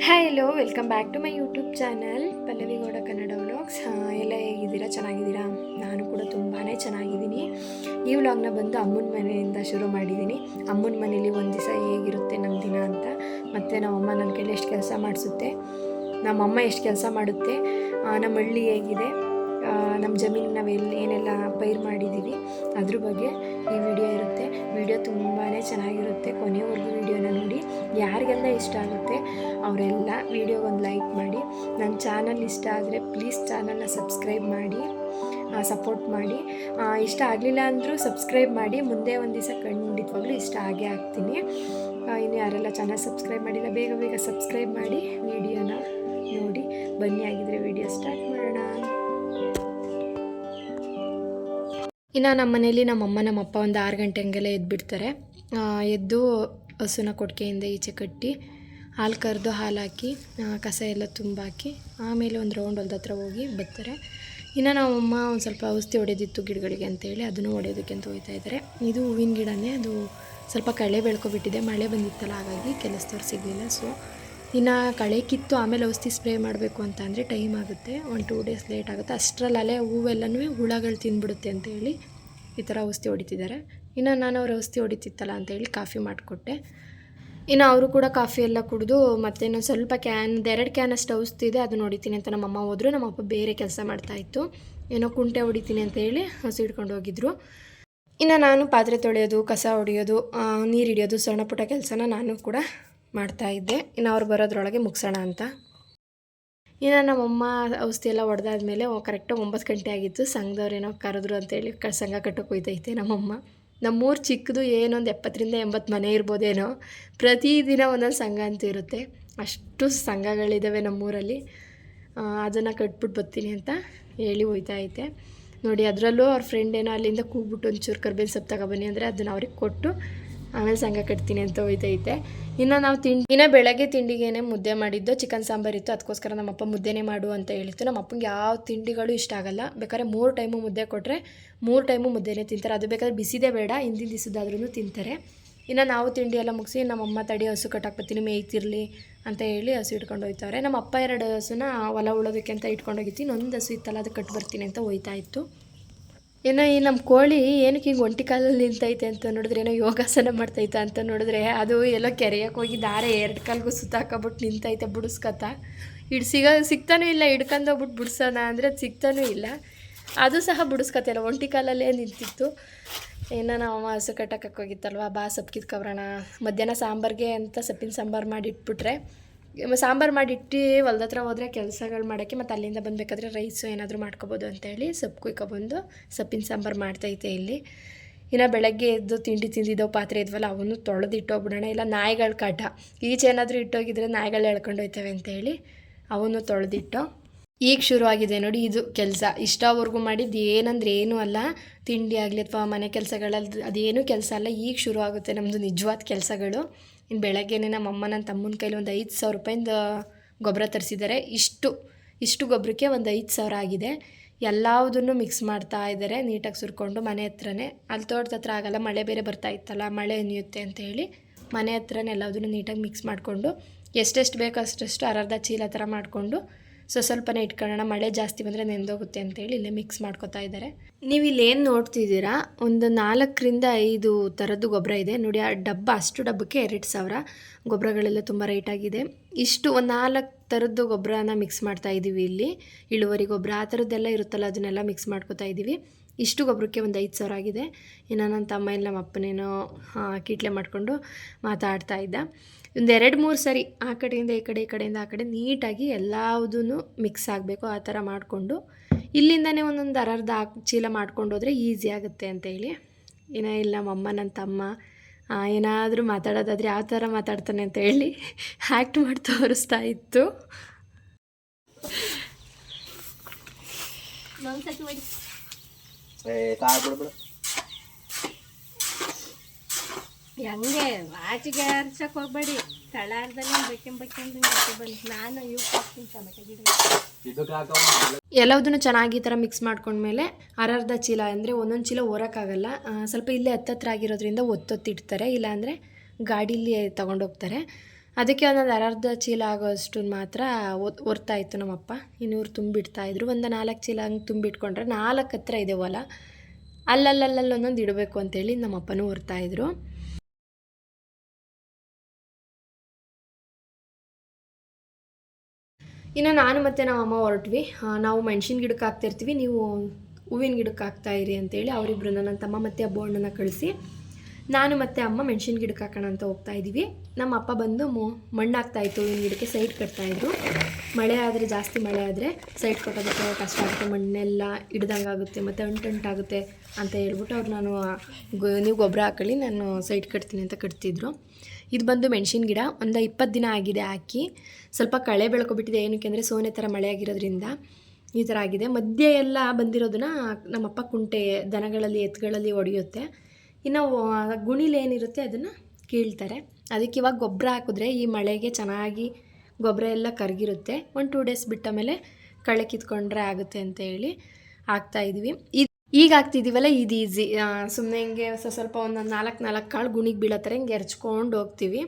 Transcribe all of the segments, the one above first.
Hi hello welcome back to my YouTube channel Pallavi Gowda Kannada vlogs. ಎಲ್ಲ ಹೇಗಿದ್ದೀರಾ? ಚೆನ್ನಾಗಿದ್ದೀರಾ? ನಾನು ಕೂಡ ತುಂಬಾ ಚೆನ್ನಾಗಿದ್ದೀನಿ. ಈ ವ್ಲಾಗ್ನ ಬಂದು ಅಮ್ಮನ ಮನೆಯಿಂದ ಶುರು ಮಾಡಿದ್ದೀನಿ. ಅಮ್ಮನ ಮನೇಲಿ ಒಂದು ದಿವಸ ಹೇಗಿರುತ್ತೆ ನಮ್ಮ ದಿನ ಅಂತ, ಮತ್ತು ನಮ್ಮಮ್ಮ ನನ್ನ ಕೈಲಿ ಎಷ್ಟು ಕೆಲಸ ಮಾಡಿಸುತ್ತೆ, ನಮ್ಮಮ್ಮ ಎಷ್ಟು ಕೆಲಸ ಮಾಡುತ್ತೆ, ನಮ್ಮ ಹಳ್ಳಿ ಹೇಗಿದೆ, ನಮ್ಮ ಜಮೀನು ನಾವು ಏನೆಲ್ಲ ಪೈರು ಮಾಡಿದ್ದೀವಿ ಅದ್ರ ಬಗ್ಗೆ ಈ ವಿಡಿಯೋ ಇರುತ್ತೆ. ವಿಡಿಯೋ ತುಂಬಾ ಚೆನ್ನಾಗಿರುತ್ತೆ. ಕೊನೆವರೆಗೂ ವಿಡಿಯೋನ ನೋಡಿ. ಯಾರಿಗೆಲ್ಲ ಇಷ್ಟ ಆಗುತ್ತೆ ಅವರೆಲ್ಲ ವಿಡಿಯೋಗೊಂದು ಲೈಕ್ ಮಾಡಿ. ನನ್ನ ಚಾನಲ್ ಇಷ್ಟ ಆದರೆ ಪ್ಲೀಸ್ ಚಾನಲ್ನ ಸಬ್ಸ್ಕ್ರೈಬ್ ಮಾಡಿ, ಸಪೋರ್ಟ್ ಮಾಡಿ. ಇಷ್ಟ ಆಗಲಿಲ್ಲ ಅಂದರೂ ಸಬ್ಸ್ಕ್ರೈಬ್ ಮಾಡಿ. ಮುಂದೆ ಒಂದು ದಿವಸ ಖಂಡಿತವಾಗ್ಲೂ ಇಷ್ಟ ಆಗೇ ಆಗ್ತೀನಿ. ಇನ್ನು ಯಾರೆಲ್ಲ ಚಾನಲ್ ಸಬ್ಸ್ಕ್ರೈಬ್ ಮಾಡಿಲ್ಲ ಬೇಗ ಬೇಗ ಸಬ್ಸ್ಕ್ರೈಬ್ ಮಾಡಿ ವಿಡಿಯೋನ ನೋಡಿ. ಬನ್ನಿ, ಆಗಿದ್ರೆ ವಿಡಿಯೋ ಸ್ಟಾರ್ಟ್ ಮಾಡೋಣ. ಇನ್ನು ನಮ್ಮ ಮನೇಲಿ ನಮ್ಮಮ್ಮ ನಮ್ಮಪ್ಪ ಒಂದು 6 ಗಂಟೆ ಹಂಗೆಲ್ಲ ಎದ್ದುಬಿಡ್ತಾರೆ. ಎದ್ದು ಹಸುನ ಕೊಟ್ಟಿಗೆಯಿಂದ ಈಚೆ ಕಟ್ಟಿ ಹಾಲು ಕರೆದು ಹಾಲು ಹಾಕಿ ಕಸ ಎಲ್ಲ ತುಂಬಾಕಿ ಆಮೇಲೆ ಒಂದು ರೌಂಡ್ ಹೊಲ್ದ ಹತ್ರ ಹೋಗಿ ಬರ್ತಾರೆ. ಇನ್ನು ನಮ್ಮಮ್ಮ ಒಂದು ಸ್ವಲ್ಪ ಔಷಧಿ ಹೊಡೆದಿತ್ತು ಗಿಡಗಳಿಗೆ ಅಂತೇಳಿ ಅದನ್ನು ಹೊಡೆಯೋದಕ್ಕೆ ಅಂತ ಹೋಗ್ತಾ ಇದ್ದಾರೆ. ಇದು ಹೂವಿನ ಗಿಡನೇ, ಅದು ಸ್ವಲ್ಪ ಕಳೆ ಬೆಳ್ಕೊಬಿಟ್ಟಿದೆ, ಮಳೆ ಬಂದಿತ್ತಲ್ಲ, ಹಾಗಾಗಿ ಕೆಲಸದವ್ರು ಸಿಗಲಿಲ್ಲ. ಸೊ ಇನ್ನು ಕಳೆ ಕಿತ್ತು ಆಮೇಲೆ ಔಷಧಿ ಸ್ಪ್ರೇ ಮಾಡಬೇಕು ಅಂತ ಅಂದರೆ ಟೈಮ್ ಆಗುತ್ತೆ, 1-2 ಡೇಸ್ ಲೇಟ್ ಆಗುತ್ತೆ. ಅಷ್ಟರಲ್ಲೇ ಹೂವೆಲ್ಲನೂ ಹುಳಗಳು ತಿಂದ್ಬಿಡುತ್ತೆ ಅಂತೇಳಿ ಈ ಥರ ಔಷಧಿ ಹೊಡಿತಿದ್ದಾರೆ. ಇನ್ನು ನಾನು ಅವ್ರು ಔಷಧಿ ಹೊಡಿತಿತ್ತಲ್ಲ ಅಂತೇಳಿ ಕಾಫಿ ಮಾಡಿಕೊಟ್ಟೆ. ಇನ್ನು ಅವರು ಕೂಡ ಕಾಫಿ ಎಲ್ಲ ಕುಡಿದು ಮತ್ತೆ ಇನ್ನೊಂದು ಸ್ವಲ್ಪ 2 ಕ್ಯಾನ್ ಅಷ್ಟು ಔಷಧಿ ಇದೆ, ಅದನ್ನು ಹೊಡಿತೀನಿ ಅಂತ ನಮ್ಮಮ್ಮ ಹೋದರು. ನಮ್ಮಪ್ಪ ಬೇರೆ ಕೆಲಸ ಮಾಡ್ತಾಯಿತ್ತು, ಏನೋ ಕುಂಟೆ ಹೊಡಿತೀನಿ ಅಂತೇಳಿ ಹಸು ಹಿಡ್ಕೊಂಡು ಹೋಗಿದ್ರು. ಇನ್ನು ನಾನು ಪಾತ್ರೆ ತೊಳೆಯೋದು, ಕಸ ಹೊಡೆಯೋದು, ನೀರು ಹಿಡಿಯೋದು, ಸಣ್ಣ ಪುಟ್ಟ ಕೆಲಸನ ನಾನು ಕೂಡ ಮಾಡ್ತಾಯಿದ್ದೆ. ಇನ್ನು ಅವ್ರು ಬರೋದ್ರೊಳಗೆ ಮುಗಿಸೋಣ ಅಂತ. ಇನ್ನು ನಮ್ಮಮ್ಮ ಔಷಧಿ ಎಲ್ಲ ಹೊಡೆದಾದ್ಮೇಲೆ ಕರೆಕ್ಟಾಗಿ 9 ಗಂಟೆ ಆಗಿತ್ತು. ಸಂಘದವ್ರೇನೋ ಕರೆದ್ರು ಅಂತೇಳಿ ಸಂಘ ಕಟ್ಟೋಕೆ ಹೋಯ್ತೈತೆ ನಮ್ಮಮ್ಮ. ನಮ್ಮೂರು ಚಿಕ್ಕದು, ಏನೊಂದು 70-80 ಮನೆ ಇರ್ಬೋದೇನೋ. ಪ್ರತಿದಿನ ಒಂದೊಂದು ಸಂಘ ಅಂತ ಇರುತ್ತೆ, ಅಷ್ಟು ಸಂಘಗಳಿದ್ದಾವೆ ನಮ್ಮೂರಲ್ಲಿ. ಅದನ್ನು ಕಟ್ಬಿಟ್ಟು ಬರ್ತೀನಿ ಅಂತ ಹೇಳಿ ಹೋಯ್ತಾ ಐತೆ ನೋಡಿ. ಅದರಲ್ಲೂ ಅವ್ರ ಫ್ರೆಂಡ್ ಏನೋ ಅಲ್ಲಿಂದ ಕೂಗ್ಬಿಟ್ಟು ಒಂಚೂರು ಕರ್ಬೇವಿನ ಸೊಪ್ಪು ತಗೊಬನ್ನಿ ಅಂದರೆ ಅದನ್ನು ಅವ್ರಿಗೆ ಕೊಟ್ಟು ಆಮೇಲೆ ಸಂಘ ಕಟ್ತೀನಿ ಅಂತ ಹೋಯ್ತೈತೆ. ಇನ್ನು ನಾವು ಇನ್ನು ಬೆಳಗ್ಗೆ ತಿಂಡಿಗೇನೆ ಮುದ್ದೆ ಮಾಡಿದ್ದು, ಚಿಕನ್ ಸಾಂಬಾರು ಇತ್ತು, ಅದಕ್ಕೋಸ್ಕರ ನಮ್ಮಪ್ಪ ಮುದ್ದೆನೇ ಮಾಡು ಅಂತ ಹೇಳಿತ್ತು. ನಮ್ಮ ಅಪ್ಪಂಗೆ ಯಾವ ತಿಂಡಿಗಳು ಇಷ್ಟ ಆಗಲ್ಲ. ಬೇಕಾದ್ರೆ 3 ಟೈಮು ಮುದ್ದೆ ಕೊಟ್ಟರೆ 3 ಟೈಮು ಮುದ್ದೆನೇ ತಿಂತಾರೆ. ಅದು ಬೇಕಾದ್ರೆ ಬಿಸಿದೇ ಬೇಡ, ಹಿಂದಿನ ದಿವಸದಾದ್ರೂ ತಿಂತಾರೆ. ಇನ್ನು ನಾವು ತಿಂಡಿ ಎಲ್ಲ ಮುಗಿಸಿ ನಮ್ಮಮ್ಮ ತಡಿ ಹಸು ಕಟ್ಟಾಕ್ಬತ್ತೀನಿ ಮೇಯ್ತಿರಲಿ ಅಂತ ಹೇಳಿ ಹಸು ಇಟ್ಕೊಂಡು ಹೋಯ್ತವ್ರೆ. ನಮ್ಮ ಅಪ್ಪ 2 ಹಸುನ ಹೊಲ ಉಳೋದಕ್ಕೆ ಅಂತ ಇಟ್ಕೊಂಡು ಹೋಗಿತ್ತು. ಇನ್ನೊಂದು ಹಸು ಇತ್ತಲ್ಲ, ಅದು ಕಟ್ಟು ಬರ್ತೀನಿ ಅಂತ ಹೋಯ್ತಾ ಇತ್ತು. ಏನೋ ಈ ನಮ್ಮ ಕೋಳಿ ಏನಕ್ಕೆ ಹಿಂಗೆ ಒಂಟಿ ಕಾಲಲ್ಲಿ ನಿಂತೈತೆ ಅಂತ ನೋಡಿದ್ರೆ, ಏನೋ ಯೋಗಾಸನ ಮಾಡ್ತೈತೆ ಅಂತ ನೋಡಿದ್ರೆ, ಅದು ಎಲ್ಲೋ ಕೆರೆಯಕ್ಕೆ ಹೋಗಿ ದಾರೆ 2 ಕಾಲಿಗೂ ಸುತ್ತಾಕೊಬಿಟ್ಟು ನಿಂತೈತೆ ಬುಡಿಸ್ಕೊತ. ಸಿಗ್ತಾನೂ ಇಲ್ಲ, ಹಿಡ್ಕೊಂಡೋಗ್ಬಿಟ್ಟು ಬಿಡ್ಸೋಣ ಅಂದರೆ ಸಿಗ್ತಾನೂ ಇಲ್ಲ. ಅದು ಸಹ ಬುಡಿಸ್ಕೊತಿಲ್ಲ, ಒಂಟಿ ಕಾಲಲ್ಲೇ ನಿಂತಿತ್ತು. ಇನ್ನು ನಾವು ಹಸು ಕಟ್ಟಕ್ಕೆ ಹೋಗಿತ್ತಲ್ವ, ಬಾ ಸೊಪ್ಪು ಕಿತ್ಕೊಬರೋಣ. ಮಧ್ಯಾಹ್ನ ಸಾಂಬಾರಿಗೆ ಅಂತ ಸೊಪ್ಪಿನ ಸಾಂಬಾರು ಮಾಡಿ ಇಟ್ಬಿಟ್ರೆ, ಸಾಂಬಾರು ಮಾಡಿಟ್ಟು ಹೊಲ್ದ ಹತ್ರ ಹೋದರೆ ಕೆಲಸಗಳು ಮಾಡೋಕ್ಕೆ, ಮತ್ತು ಅಲ್ಲಿಂದ ಬಂದಬೇಕಾದ್ರೆ ರೈಸು ಏನಾದರೂ ಮಾಡ್ಕೊಬೋದು ಅಂತೇಳಿ ಸೊಪ್ಪು ಕುಯ್ಕೊಬಂದು ಸೊಪ್ಪಿನ ಸಾಂಬಾರು ಮಾಡ್ತೈತೆ ಇಲ್ಲಿ. ಇನ್ನು ಬೆಳಗ್ಗೆ ಎದ್ದು ತಿಂಡಿ ತಿಂದಿದ್ದೋ ಪಾತ್ರೆ ಇದ್ವಲ್ಲ, ಅವನು ತೊಳೆದು ಇಟ್ಟೋಗ್ಬಿಡೋಣ, ಇಲ್ಲ ನಾಯಿಗಳ ಕಾಟ. ಈಚೆ ಏನಾದರೂ ಇಟ್ಟೋಗಿದ್ರೆ ನಾಯಿಗಳು ಎಳ್ಕೊಂಡು ಹೋಯ್ತವೆ ಅಂತೇಳಿ ಅವನು ತೊಳೆದಿಟ್ಟು ಈಗ ಶುರು ಆಗಿದೆ ನೋಡಿ ಇದು ಕೆಲಸ. ಇಷ್ಟವರೆಗೂ ಮಾಡಿದ್ದು ಏನಂದ್ರೆ ಏನೂ ಅಲ್ಲ, ತಿಂಡಿ ಆಗಲಿ ಅಥವಾ ಮನೆ ಕೆಲಸಗಳಲ್ಲಿ ಅದೇನೂ ಕೆಲಸ ಅಲ್ಲ. ಈಗ ಶುರು ಆಗುತ್ತೆ ನಮ್ಮದು ನಿಜವಾದ ಕೆಲಸಗಳು. ಇನ್ನು ಬೆಳಗ್ಗೆನೇ ನಮ್ಮಮ್ಮ ನನ್ನ ತಮ್ಮನ ಕೈಲಿ ಒಂದು 5,000 ರೂಪಾಯಿಂದ ಗೊಬ್ಬರ ತರಿಸಿದ್ದಾರೆ. ಇಷ್ಟು ಗೊಬ್ಬರಕ್ಕೆ ಒಂದು 5,000 ಆಗಿದೆ. ಎಲ್ಲದನ್ನು ಮಿಕ್ಸ್ ಮಾಡ್ತಾ ಇದ್ದಾರೆ ನೀಟಾಗಿ ಸುರ್ಕೊಂಡು ಮನೆ ಹತ್ರನೇ. ಅಲ್ಲಿ ತೋಟದ ಹತ್ರ ಆಗಲ್ಲ, ಮಳೆ ಬೇರೆ ಬರ್ತಾ ಇತ್ತಲ್ಲ, ಮಳೆ ನೆನೆಯುತ್ತೆ ಅಂತ ಹೇಳಿ ಮನೆ ಹತ್ರನೇ ಎಲ್ಲದನ್ನು ನೀಟಾಗಿ ಮಿಕ್ಸ್ ಮಾಡಿಕೊಂಡು ಎಷ್ಟೆಷ್ಟು ಬೇಕೋ ಅಷ್ಟಷ್ಟು ಅರ್ಧ ಚೀಲ ಥರ ಮಾಡಿಕೊಂಡು ಸ್ವಲ್ಪನೇ ಇಟ್ಕೊಳ್ಳೋಣ, ಮಳೆ ಜಾಸ್ತಿ ಬಂದರೆ ನೆಂದೋಗುತ್ತೆ ಅಂತೇಳಿ ಇಲ್ಲೇ ಮಿಕ್ಸ್ ಮಾಡ್ಕೊತಾ ಇದ್ದಾರೆ. ನೀವು ಇಲ್ಲೇನು ನೋಡ್ತಿದ್ದೀರಾ, ಒಂದು 4-5 ಥರದ್ದು ಗೊಬ್ಬರ ಇದೆ ನೋಡಿ. ಆ ಡಬ್ಬ, ಅಷ್ಟು ಡಬ್ಬಕ್ಕೆ 2,000. ಗೊಬ್ಬರಗಳೆಲ್ಲ ತುಂಬ ರೇಟಾಗಿದೆ. ಇಷ್ಟು ಒಂದು 4 ಥರದ್ದು ಗೊಬ್ಬರನ ಮಿಕ್ಸ್ ಮಾಡ್ತಾ ಇದ್ದೀವಿ ಇಲ್ಲಿ. ಇಳುವರಿ ಗೊಬ್ಬರ ಆ ಥರದ್ದೆಲ್ಲ ಇರುತ್ತಲ್ಲ, ಅದನ್ನೆಲ್ಲ ಮಿಕ್ಸ್ ಮಾಡ್ಕೊತಾ ಇದ್ದೀವಿ. ಇಷ್ಟು ಗೊಬ್ಬರಕ್ಕೆ ಒಂದು 5,000 ಆಗಿದೆ. ಇನ್ನು ನನ್ನ ತಮ್ಮ ಇಲ್ಲ, ನಮ್ಮ ಅಪ್ಪನೇನೋ ಕಿಟ್ಲೆ ಮಾಡಿಕೊಂಡು ಮಾತಾಡ್ತಾ ಇದ್ದ. ಒಂದು 2-3 ಸರಿ ಆ ಕಡೆಯಿಂದ ಈ ಕಡೆ, ಈ ಕಡೆಯಿಂದ ಆ ಕಡೆ ನೀಟಾಗಿ ಎಲ್ಲದೂ ಮಿಕ್ಸ್ ಆಗಬೇಕು. ಆ ಥರ ಮಾಡಿಕೊಂಡು ಇಲ್ಲಿಂದನೇ ಒಂದೊಂದು ಅರ್ಧ ಚೀಲ ಮಾಡ್ಕೊಂಡು ಹೋದರೆ ಈಸಿ ಆಗುತ್ತೆ ಅಂತೇಳಿ. ಏನೋ ಇಲ್ಲ ನಮ್ಮಮ್ಮ ನನ್ನ ತಮ್ಮ ಏನಾದರೂ ಮಾತಾಡೋದಾದರೆ ಯಾವ ಥರ ಮಾತಾಡ್ತಾನೆ ಅಂತ ಹೇಳಿ ಆ್ಯಕ್ಟ್ ಮಾಡಿ ತೋರಿಸ್ತಾ ಇತ್ತು. ಹೆಂಗೆ ಆಚೆಗೆ ಹರ್ಸಕ್ಕೆ ಹೋಗ್ಬೇಡಿ, ತಳಾರ್ದಲ್ಲಿ ಬೇಕೆಂದು ಬಂದು ನಾನು ಇವು ಹಾಕ್ತೀನಿ ಟೊಮೆಟೊ ಗಿಡ. ಎಲ್ಲದನ್ನು ಚೆನ್ನಾಗಿ ಈ ಥರ ಮಿಕ್ಸ್ ಮಾಡ್ಕೊಂಡ್ಮೇಲೆ ಅರ್ಧ ಚೀಲ ಅಂದರೆ ಒಂದೊಂದು ಚೀಲ ಹೊರೋಕ್ಕಾಗಲ್ಲ, ಸ್ವಲ್ಪ ಇಲ್ಲೇ ಹತ್ತತ್ರ ಆಗಿರೋದ್ರಿಂದ ಒತ್ತೊತ್ತಿಡ್ತಾರೆ, ಇಲ್ಲಾಂದರೆ ಗಾಡೀಲಿ ತೊಗೊಂಡೋಗ್ತಾರೆ. ಅದಕ್ಕೆ ಒಂದೊಂದು ಅರ್ಧ ಚೀಲ ಆಗೋಷ್ಟು ಮಾತ್ರ ಹೊರ್ತಾ ಇತ್ತು ನಮ್ಮಪ್ಪ. ಇನ್ನೂರು ತುಂಬಿಡ್ತಾಯಿದ್ರು. ಒಂದು 4 ಚೀಲ ಹಂಗೆ ತುಂಬಿಟ್ಕೊಂಡ್ರೆ 4 ಹತ್ರ ಇದೆ ಹೊಲ, ಅಲ್ಲಲ್ಲಲ್ಲಿ ಒಂದೊಂದು ಇಡಬೇಕು ಅಂತೇಳಿ ನಮ್ಮಪ್ಪನೂ ಹೊರ್ತಾಯಿದ್ರು. ಇನ್ನು ನಾನು ಮತ್ತು ನಮ್ಮಮ್ಮ ಹೊರಟ್ವಿ. ನಾವು ಮೆಣಸಿನ ಗಿಡಕ್ಕೆ ಹಾಕ್ತಿರ್ತೀವಿ, ನೀವು ಹೂವಿನ ಗಿಡಕ್ಕೆ ಹಾಕ್ತಾಯಿರಿ ಅಂತೇಳಿ ಅವರಿಬ್ಬರನ್ನ ನನ್ನ ತಮ್ಮ ಮತ್ತು ಅಣ್ಣನ ಕಳಿಸಿ ನಾನು ಮತ್ತು ಅಮ್ಮ ಮೆಣಸಿನ ಗಿಡಕ್ಕೆ ಹಾಕೋಣ ಅಂತ ಹೋಗ್ತಾಯಿದ್ದೀವಿ. ನಮ್ಮ ಅಪ್ಪ ಬಂದು ಮಣ್ಣು ಹಾಕ್ತಾಯಿತ್ತು ಹೂವಿನ ಗಿಡಕ್ಕೆ, ಸೈಡ್ ಕಟ್ತಾಯಿದ್ರು. ಮಳೆ ಆದರೆ, ಜಾಸ್ತಿ ಮಳೆ ಆದರೆ ಸೈಡ್ ಕಟ್ಟೋದಕ್ಕೆ ಕಷ್ಟ ಆಗುತ್ತೆ, ಮಣ್ಣೆಲ್ಲ ಹಿಡ್ದಂಗೆ ಆಗುತ್ತೆ ಮತ್ತು ಅಂಟಾಗುತ್ತೆ ಅಂತ ಹೇಳ್ಬಿಟ್ಟು ಅವ್ರು ನೀವು ಗೊಬ್ಬರ ಹಾಕೊಳ್ಳಿ, ನಾನು ಸೈಡ್ ಕಟ್ತೀನಿ ಅಂತ ಕಟ್ತಿದ್ರು. ಇದು ಬಂದು ಮೆಣಸಿನ ಗಿಡ. ಒಂದು 20 ದಿನ ಆಗಿದೆ ಹಾಕಿ. ಸ್ವಲ್ಪ ಕಳೆ ಬೆಳ್ಕೊಬಿಟ್ಟಿದೆ. ಏನಕ್ಕೆ ಅಂದರೆ ಸೋನೆ ಥರ ಮಳೆ ಆಗಿರೋದ್ರಿಂದ ಈ ಥರ ಆಗಿದೆ. ಮಧ್ಯೆ ಎಲ್ಲ ಬಂದಿರೋದನ್ನ ನಮ್ಮಪ್ಪ ಕುಂಟೆ ದನಗಳಲ್ಲಿ ಎತ್ತುಗಳಲ್ಲಿ ಹೊಡೆಯುತ್ತೆ. ಇನ್ನು ಗುಣಿಲೇನಿರುತ್ತೆ ಅದನ್ನು ಕೀಳ್ತಾರೆ. ಅದಕ್ಕೆ ಇವಾಗ ಗೊಬ್ಬರ ಹಾಕಿದ್ರೆ ಈ ಮಳೆಗೆ ಚೆನ್ನಾಗಿ ಗೊಬ್ಬರ ಎಲ್ಲ ಕರಗಿರುತ್ತೆ. 1-2 ಡೇಸ್ ಬಿಟ್ಟ ಮೇಲೆ ಕಳೆ ಕಿತ್ಕೊಂಡ್ರೆ ಆಗುತ್ತೆ ಅಂತ ಹೇಳಿ ಹಾಕ್ತಾಯಿದ್ವಿ. ಈಗ ಹಾಕ್ತಿದ್ದೀವಲ್ಲ ಇದು ಈಸಿ. ಸುಮ್ಮನೆ ಹಿಂಗೆ ಸ್ವಲ್ಪ ಒಂದು 4 ಕಾಳು ಗುಣಿಗೆ ಬೀಳೋ ಥರ ಹಿಂಗೆ ಎರ್ಚ್ಕೊಂಡು ಹೋಗ್ತೀವಿ.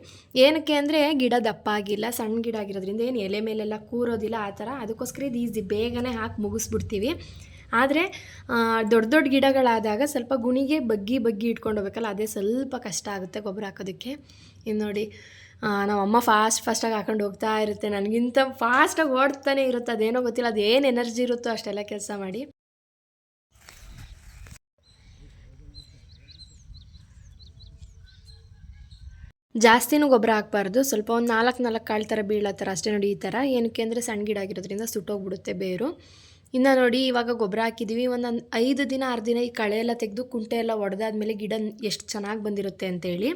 ಏನಕ್ಕೆ ಅಂದರೆ ಗಿಡ ದಪ್ಪ ಆಗಿಲ್ಲ, ಸಣ್ಣ ಗಿಡ ಆಗಿರೋದ್ರಿಂದ ಏನು ಎಲೆ ಮೇಲೆಲ್ಲ ಕೂರೋದಿಲ್ಲ ಆ ಥರ. ಅದಕ್ಕೋಸ್ಕರ ಇದು ಈಸಿ, ಬೇಗನೆ ಹಾಕಿ ಮುಗಿಸ್ಬಿಡ್ತೀವಿ. ಆದರೆ ದೊಡ್ಡ ಗಿಡಗಳಾದಾಗ ಸ್ವಲ್ಪ ಗುಣಿಗೆ ಬಗ್ಗಿ ಇಟ್ಕೊಂಡು ಹೋಗ್ಬೇಕಲ್ಲ, ಅದೇ ಸ್ವಲ್ಪ ಕಷ್ಟ ಆಗುತ್ತೆ ಗೊಬ್ಬರ ಹಾಕೋದಕ್ಕೆ. ಇನ್ನು ನೋಡಿ ನಮ್ಮಮ್ಮ ಫಾಸ್ಟಾಗಿ ಹಾಕೊಂಡು ಹೋಗ್ತಾ ಇರುತ್ತೆ. ನನಗಿಂತ ಫಾಸ್ಟಾಗಿ ಓಡ್ತಾನೆ ಇರುತ್ತೆ. ಅದೇನೋ ಗೊತ್ತಿಲ್ಲ, ಅದೇನು ಎನರ್ಜಿ ಇರುತ್ತೋ ಅಷ್ಟೆಲ್ಲ ಕೆಲಸ ಮಾಡಿ. ಜಾಸ್ತಿನೂ ಗೊಬ್ಬರ ಹಾಕಬಾರ್ದು, ಸ್ವಲ್ಪ ಒಂದು 4 ಕಾಳು ಥರ ಬೀಳೋ ಥರ ಅಷ್ಟೇ ನೋಡಿ. ಈ ಥರ ಏನಕ್ಕೆ ಅಂದರೆ ಸಣ್ಣ ಗಿಡ ಆಗಿರೋದ್ರಿಂದ ಸುಟ್ಟೋಗ್ಬಿಡುತ್ತೆ ಬೇರು. ಇನ್ನು ನೋಡಿ ಇವಾಗ ಗೊಬ್ಬರ ಹಾಕಿದ್ದೀವಿ. ಒಂದು 5 ದಿನ 6 ದಿನ ಈ ಕಳೆ ಎಲ್ಲ ತೆಗೆದು ಕುಂಟೆ ಎಲ್ಲ ಒಡೆದಾದ್ಮೇಲೆ ಗಿಡ ಎಷ್ಟು ಚೆನ್ನಾಗಿ ಬಂದಿರುತ್ತೆ ಅಂತೇಳಿ.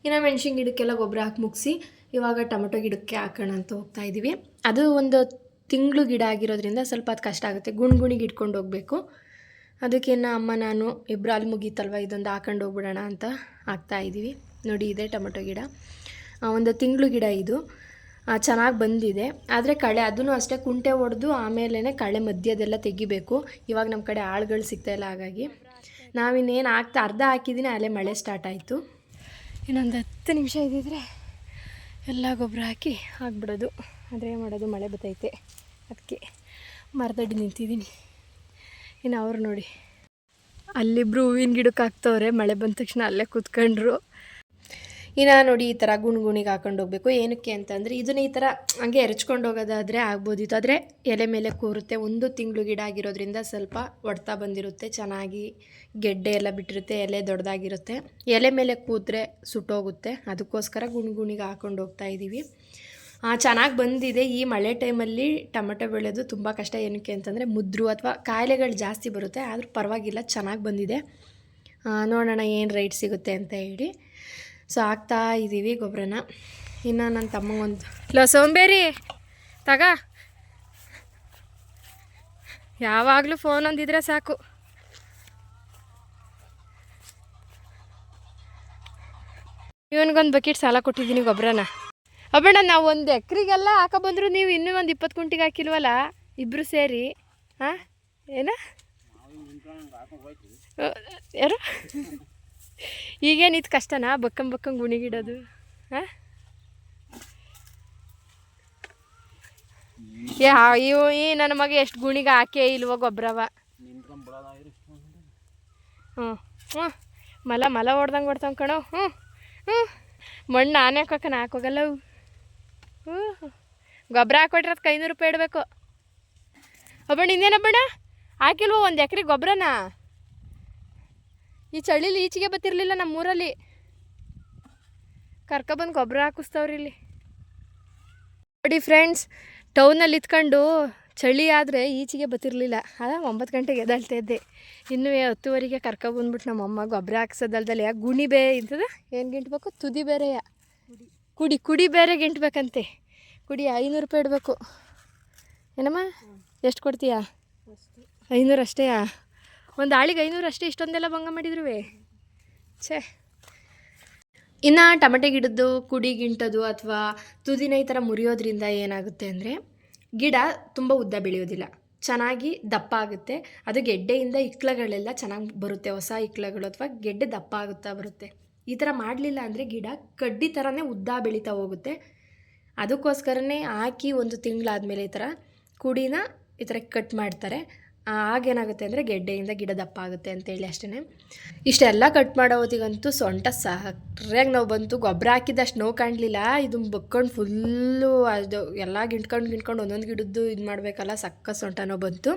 ಇನ್ನು ಮೆಣಸಿನ ಗಿಡಕ್ಕೆಲ್ಲ ಗೊಬ್ಬರ ಹಾಕಿ ಮುಗಿಸಿ ಇವಾಗ ಟೊಮೆಟೊ ಗಿಡಕ್ಕೆ ಹಾಕೋಣ ಅಂತ ಹೋಗ್ತಾಯಿದ್ದೀವಿ. ಅದು ಒಂದು ತಿಂಗಳು ಗಿಡ ಆಗಿರೋದ್ರಿಂದ ಸ್ವಲ್ಪ ಅದು ಕಷ್ಟ ಆಗುತ್ತೆ, ಗುಣಿಗೆ ಇಟ್ಕೊಂಡು ಹೋಗಬೇಕು. ಅದಕ್ಕೇನು ಅಮ್ಮ ನಾನು ಇಬ್ಬರು ಅಲ್ಲಿ ಮುಗೀತಲ್ವ, ಇದೊಂದು ಹಾಕೊಂಡು ಹೋಗ್ಬಿಡೋಣ ಅಂತ ಹಾಕ್ತಾಯಿದ್ದೀವಿ. ನೋಡಿ ಇದೆ ಟೊಮೆಟೊ ಗಿಡ, ಒಂದು ತಿಂಗಳು ಗಿಡ ಇದು. ಚೆನ್ನಾಗಿ ಬಂದಿದೆ. ಆದರೆ ಕಳೆ ಅದೂ ಅಷ್ಟೇ ಕುಂಟೆ ಹೊಡೆದು ಆಮೇಲೆ ಕಳೆ ಮಧ್ಯದೆಲ್ಲ ತೆಗಿಬೇಕು. ಇವಾಗ ನಮ್ಮ ಕಡೆ ಆಳುಗಳು ಸಿಗ್ತಾಯಿಲ್ಲ, ಹಾಗಾಗಿ ನಾವಿನ್ನೇನು ಅರ್ಧ ಹಾಕಿದ್ದೀನಿ, ಅಲ್ಲೇ ಮಳೆ ಸ್ಟಾರ್ಟ್ ಆಯಿತು. ಇನ್ನೊಂದು 10 ನಿಮಿಷ ಇದ್ದಿದ್ರೆ ಎಲ್ಲ ಗೊಬ್ಬರ ಹಾಕಿ ಹಾಕ್ಬಿಡೋದು. ಆದರೆ ಮಾಡೋದು, ಮಳೆ ಬರ್ತೈತೆ, ಅದಕ್ಕೆ ಮರದಡ್ಡಿ ನಿಂತಿದ್ದೀನಿ. ಇನ್ನು ಅವ್ರು ನೋಡಿ ಅಲ್ಲಿಬ್ಬರು ಹೂವಿನ ಗಿಡಕ್ಕೆ ಹಾಕ್ತವ್ರೆ. ಮಳೆ ಬಂದ ತಕ್ಷಣ ಅಲ್ಲೇ ಕೂತ್ಕೊಂಡ್ರು. ಇನ್ನು ನೋಡಿ ಈ ಥರ ಗುಣಿಗೆ ಹಾಕೊಂಡು ಹೋಗಬೇಕು. ಏನಕ್ಕೆ ಅಂತಂದರೆ ಇದನ್ನ ಈ ಥರ ಹಂಗೆ ಎರ್ಚ್ಕೊಂಡು ಹೋಗೋದಾದರೆ ಆಗ್ಬೋದಿತ್ತು, ಆದರೆ ಎಲೆ ಮೇಲೆ ಕೂರುತ್ತೆ. 1 ತಿಂಗಳು ಗಿಡ ಆಗಿರೋದ್ರಿಂದ ಸ್ವಲ್ಪ ಹೊಡ್ತಾ ಬಂದಿರುತ್ತೆ, ಚೆನ್ನಾಗಿ ಗೆಡ್ಡೆ ಎಲ್ಲ ಬಿಟ್ಟಿರುತ್ತೆ, ಎಲೆ ದೊಡ್ಡದಾಗಿರುತ್ತೆ. ಎಲೆ ಮೇಲೆ ಕೂತ್ರೆ ಸುಟ್ಟೋಗುತ್ತೆ. ಅದಕ್ಕೋಸ್ಕರ ಗುಣಿಗೆ ಹಾಕೊಂಡು ಹೋಗ್ತಾಯಿದ್ದೀವಿ. ಚೆನ್ನಾಗಿ ಬಂದಿದೆ. ಈ ಮಳೆ ಟೈಮಲ್ಲಿ ಟೊಮೆಟೊ ಬೆಳೆಯೋದು ತುಂಬ ಕಷ್ಟ. ಏನಕ್ಕೆ ಅಂತಂದರೆ ಮುದ್ರು ಅಥವಾ ಕಾಯಿಲೆಗಳು ಜಾಸ್ತಿ ಬರುತ್ತೆ. ಆದರೂ ಪರವಾಗಿಲ್ಲ, ಚೆನ್ನಾಗಿ ಬಂದಿದೆ. ನೋಡೋಣ ಏನು ರೈಟ್ ಸಿಗುತ್ತೆ ಅಂತ ಹೇಳಿ. ಸೊ ಹಾಕ್ತಾ ಇದ್ದೀವಿ ಗೊಬ್ಬರನ. ಇನ್ನು ನನ್ನ ತಮ್ಮಗೊಂದು ಸೋಂಬೇರಿ ತಗ, ಯಾವಾಗಲೂ ಫೋನ್ ಒಂದಿದ್ರೆ ಸಾಕು. ಇವನಿಗೊಂದು ಬಕೆಟ್ ಸಾಲ ಕೊಟ್ಟಿದ್ದೀನಿ ಗೊಬ್ಬರನ. ಅಬ್ಬಣ್ಣ, ನಾವು 1 ಎಕರೆಗೆಲ್ಲ ಹಾಕೊಬಂದ್ರು ನೀವು ಇನ್ನೂ ಒಂದು 20 ಕುಂಟಿಗೆ ಹಾಕಿಲ್ವಲ್ಲ ಇಬ್ಬರು ಸೇರಿ? ಹಾಂ, ಏನ ಯಾರು ಈಗೇನು ಇದು ಕಷ್ಟನಾ ಬಕ್ಕಂ ಗುಣಿಗಿಡೋದು? ಹಾಂ, ಈ ನನ್ನ ಮಗ ಎಷ್ಟು ಗುಣಿಗೆ ಹಾಕೇ ಇಲ್ವೋ ಗೊಬ್ಬರವ. ಹ್ಞೂ ಮಲ ಹೊಡ್ದಂಗೆ ಕಣೋ. ಮಣ್ಣು ನಾನೇ ಹಾಕೋಗಲ್ಲ. ಗೊಬ್ಬರ ಹಾಕೊಟ್ರೆ ಅದಕ್ಕೆ 500 ರೂಪಾಯಿ ಇಡಬೇಕು. ಒಬ್ಬಣ್ಣ ಇನ್ನೇನಬ್ಬಣ್ಣ ಹಾಕಿಲ್ವೋ 1 ಎಕರೆ ಗೊಬ್ಬರನ? ಈ ಚಳಿಲಿ ಈಚೆಗೆ ಬತ್ತಿರಲಿಲ್ಲ ನಮ್ಮೂರಲ್ಲಿ, ಕರ್ಕೊಬಂದು ಗೊಬ್ಬರ ಹಾಕಿಸ್ತವ್ರಿ ಇಲ್ಲಿ. ನೋಡಿ ಫ್ರೆಂಡ್ಸ್, ಟೌನಲ್ಲಿ ಇತ್ಕೊಂಡು ಚಳಿ ಆದರೆ ಈಚೆಗೆ ಬತ್ತಿರಲಿಲ್ಲ. 9 ಗಂಟೆಗೆ ಎದ್ದಾಳ್ತಾ ಇದ್ದೆ. ಇನ್ನೂ 10ವರೆಗೆ ಕರ್ಕೊಬಂದ್ಬಿಟ್ಟು ನಮ್ಮಮ್ಮ ಗೊಬ್ಬರ ಹಾಕ್ಸೋದಲ್ದಲ್ಲಿ ಗುಣಿ ಇಂಥದ ಏನು ಗಿಂಟ್ಬೇಕು, ತುದಿ ಬೇರೆಯ ಕುಡಿ ಬೇರೆ ಗಿಂಟ್ಬೇಕಂತೆ. ಕುಡಿ 500 ರೂಪಾಯಿ ಇಡಬೇಕು. ಏನಮ್ಮ, ಎಷ್ಟು ಕೊಡ್ತೀಯಾ? 500 ಅಷ್ಟೇಯಾ? ಒಂದು ಆಳಿಗೆ 500 ಅಷ್ಟೇ. ಇಷ್ಟೊಂದೆಲ್ಲ ಭಂಗ ಮಾಡಿದ್ರು ಛೇ. ಇನ್ನು ಟೊಮೆಟೊ ಗಿಡದ್ದು ಕುಡಿ ಗಿಂಟೋದು ಅಥವಾ ತುದಿನ ಈ ಥರ ಮುರಿಯೋದ್ರಿಂದ ಏನಾಗುತ್ತೆ ಅಂದರೆ ಗಿಡ ತುಂಬ ಉದ್ದ ಬೆಳೆಯೋದಿಲ್ಲ, ಚೆನ್ನಾಗಿ ದಪ್ಪ ಆಗುತ್ತೆ. ಅದು ಗೆಡ್ಡೆಯಿಂದ ಇಕ್ಲಗಳೆಲ್ಲ ಚೆನ್ನಾಗಿ ಬರುತ್ತೆ, ಹೊಸ ಇಕ್ಲಗಳು ಅಥವಾ ಗೆಡ್ಡೆ ದಪ್ಪ ಆಗುತ್ತಾ ಬರುತ್ತೆ. ಈ ಥರ ಮಾಡಲಿಲ್ಲ ಅಂದರೆ ಗಿಡ ಕಡ್ಡಿ ಥರನೇ ಉದ್ದ ಬೆಳೀತಾ ಹೋಗುತ್ತೆ. ಅದಕ್ಕೋಸ್ಕರನೇ ಹಾಕಿ 1 ತಿಂಗಳಾದಮೇಲೆ ಈ ಥರ ಕುಡಿನ ಈ ಥರ ಕಟ್ ಮಾಡ್ತಾರೆ. ಆಗೇನಾಗುತ್ತೆ ಅಂದರೆ ಗೆಡ್ಡೆಯಿಂದ ಗಿಡ ದಪ್ಪ ಆಗುತ್ತೆ ಅಂತೇಳಿ ಅಷ್ಟೇ. ಇಷ್ಟೆಲ್ಲ ಕಟ್ ಮಾಡೋ ಹೊತ್ತಿಗಂತೂ ಸೊಂಟ ಸರಿಯಾಗಿ ನೋವು ಬಂತು. ಗೊಬ್ಬರ ಹಾಕಿದ್ದಷ್ಟು ನೋವು ಕಾಣಲಿಲ್ಲ. ಇದು ಬಕ್ಕೊಂಡು ಫುಲ್ಲು ಅದು ಎಲ್ಲ ಗಿಂಟ್ಕೊಂಡು ಒಂದೊಂದು ಗಿಡದ್ದು ಇದು ಮಾಡಬೇಕಲ್ಲ, ಸಕ್ಕ ಸೊಂಟ ನೋವು ಬಂತು.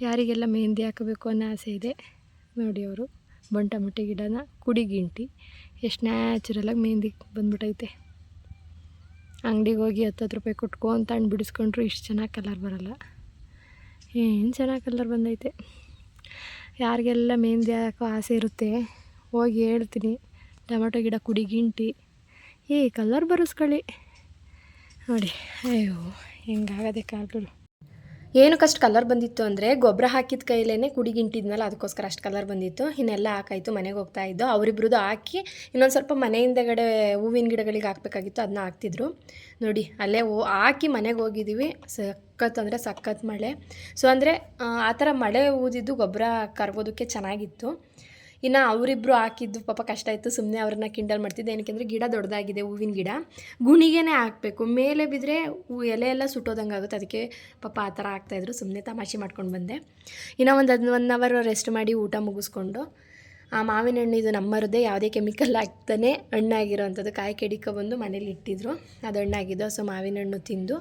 ಯಾರಿಗೆಲ್ಲ ಮೆಹಂದಿ ಹಾಕಬೇಕು ಅನ್ನೋ ಆಸೆ ಇದೆ ನೋಡಿ, ಅವರು ಬಂಟಮುಟ್ಟಿ ಗಿಡನ ಕುಡಿಗಿಂಟಿ ಎಷ್ಟು ನ್ಯಾಚುರಲಾಗಿ ಮೆಹಂದಿ ಬಂದ್ಬಿಟ್ಟೈತೆ. ಅಂಗಡಿಗೆ ಹೋಗಿ 10 ರೂಪಾಯಿ ಕೊಟ್ಕೊ ಅಂತ ಹಣ್ಣು ಬಿಡಿಸ್ಕೊಂಡ್ರು ಇಷ್ಟು ಚೆನ್ನಾಗಿ ಕಲರ್ ಬರೋಲ್ಲ. ಏನು ಚೆನ್ನಾಗಿ ಕಲರ್ ಬಂದೈತೆ. ಯಾರಿಗೆಲ್ಲ ಮೆಹಂದಿ ಹಾಕೋ ಆಸೆ ಇರುತ್ತೆ ಹೋಗಿ ಹೇಳ್ತೀನಿ, ಟೊಮೆಟೊ ಗಿಡ ಕುಡಿಗಿಂಟಿ ಕಲರ್ ಬರೆಸ್ಕೊಳ್ಳಿ ನೋಡಿ. ಅಯ್ಯೋ ಹೆಂಗಾಗದೆ ಕಾಲಗಳು. ಏನಕ್ಕಷ್ಟು ಕಲರ್ ಬಂದಿತ್ತು ಅಂದರೆ ಗೊಬ್ಬರ ಹಾಕಿದ ಕೈಲೇ ಕುಡಿಗಿಂಟಿದ್ನಲ್ಲ, ಅದಕ್ಕೋಸ್ಕರ ಅಷ್ಟು ಕಲರ್ ಬಂದಿತ್ತು. ಇನ್ನೆಲ್ಲ ಹಾಕಾಯಿತು, ಮನೆಗೆ ಹೋಗ್ತಾ ಇದ್ದು. ಅವರಿಬ್ರದ್ದು ಹಾಕಿ ಇನ್ನೊಂದು ಸ್ವಲ್ಪ ಮನೆಯಿಂದಗಡೆ ಹೂವಿನ ಗಿಡಗಳಿಗೆ ಹಾಕಬೇಕಾಗಿತ್ತು, ಅದನ್ನ ಹಾಕ್ತಿದ್ರು ನೋಡಿ. ಅಲ್ಲೇ ಹಾಕಿ ಮನೆಗೆ ಹೋಗಿದ್ದೀವಿ. ಸಖತ್ ಮಳೆ. ಸೊ ಅಂದರೆ ಆ ಥರ ಮಳೆ ಊದಿದ್ದು ಗೊಬ್ಬರ ಕರ್ಗೋದಕ್ಕೆ ಚೆನ್ನಾಗಿತ್ತು. ಇನ್ನು ಅವರಿಬ್ಬರು ಹಾಕಿದ್ದು ಪಾಪ ಕಷ್ಟ ಇತ್ತು. ಸುಮ್ಮನೆ ಅವ್ರನ್ನ ಕಿಂಡಲ್ ಮಾಡ್ತಿದ್ದೆ. ಏನಕ್ಕೆಂದರೆ ಗಿಡ ದೊಡ್ಡದಾಗಿದೆ, ಹೂವಿನ ಗಿಡ ಗುಣಿಗೇ ಹಾಕಬೇಕು, ಮೇಲೆ ಬಿದ್ದರೆ ಎಲೆ ಎಲ್ಲ ಸುಟ್ಟೋದಂಗೆ ಆಗುತ್ತೆ. ಅದಕ್ಕೆ ಪಾಪ ಆ ಥರ ಹಾಕ್ತಾಯಿದ್ರು. ಸುಮ್ಮನೆ ತಮಾಷೆ ಮಾಡ್ಕೊಂಡು ಬಂದೆ. ಇನ್ನು ಒಂದು 1 ಅವರ್ ರೆಸ್ಟ್ ಮಾಡಿ ಊಟ ಮುಗಿಸ್ಕೊಂಡು ಆ ಮಾವಿನ ಹಣ್ಣು ಇದು ನಮ್ಮರದೇ, ಯಾವುದೇ ಕೆಮಿಕಲ್ ಹಾಕ್ತಾನೆ ಹಣ್ಣಾಗಿರೋವಂಥದ್ದು. ಕಾಯಿ ಕೆಡಿಕೊಬಂದು ಮನೇಲಿ ಇಟ್ಟಿದ್ರು, ಅದು ಹಣ್ಣಾಗಿದ್ದು. ಸೊ ಮಾವಿನ ಹಣ್ಣು ತಿಂದು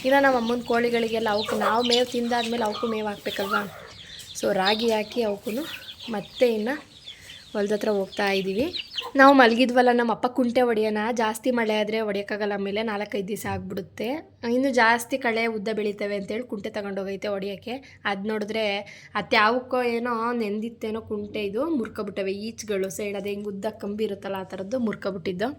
ಇನ್ನು ನಮ್ಮ ಅಮ್ಮನ ಕೋಳಿಗಳಿಗೆಲ್ಲ ಅವಕ್ಕೆ ನಾವು ಮೇವು ತಿಂದಾದ್ಮೇಲೆ ಅವಕ್ಕೂ ಮೇವು ಹಾಕ್ಬೇಕಲ್ವ. ಸೊ ರಾಗಿ ಹಾಕಿ ಅವಕ್ಕೂ ಮತ್ತೆ ಇನ್ನು ಹೊಲ್ದ ಹತ್ರ ಹೋಗ್ತಾ ಇದ್ದೀವಿ. ನಾವು ಮಲಗಿದ್ವಲ್ಲ, ನಮ್ಮ ಅಪ್ಪ ಕುಂಟೆ ಹೊಡೆಯೋಣ, ಜಾಸ್ತಿ ಮಳೆ ಆದರೆ ಹೊಡೆಯೋಕ್ಕಾಗಲ್ಲ, ಆಮೇಲೆ 4-5 ದಿವಸ ಆಗಿಬಿಡುತ್ತೆ, ಇನ್ನು ಜಾಸ್ತಿ ಕಳೆ ಉದ್ದ ಬೆಳೀತವೆ ಅಂತೇಳಿ ಕುಂಟೆ ತಗೊಂಡೋಗೈತೆ ಹೊಡೆಯೋಕ್ಕೆ. ಅದು ನೋಡಿದ್ರೆ ಅತ್ಯಾವಕ್ಕೋ ಏನೋ ನೆಂದಿತ್ತೇನೋ ಕುಂಟೆ ಇದು ಮುರ್ಕೊಬಿಟ್ಟವೆ ಈಚ್ಗಳು ಸೈಡ್, ಅದು ಹೆಂಗೆ ಉದ್ದ ಕಂಬಿ ಇರುತ್ತಲ್ಲ ಆ ಥರದ್ದು ಮುರ್ಕೊಬಿಟ್ಟಿದ್ದು.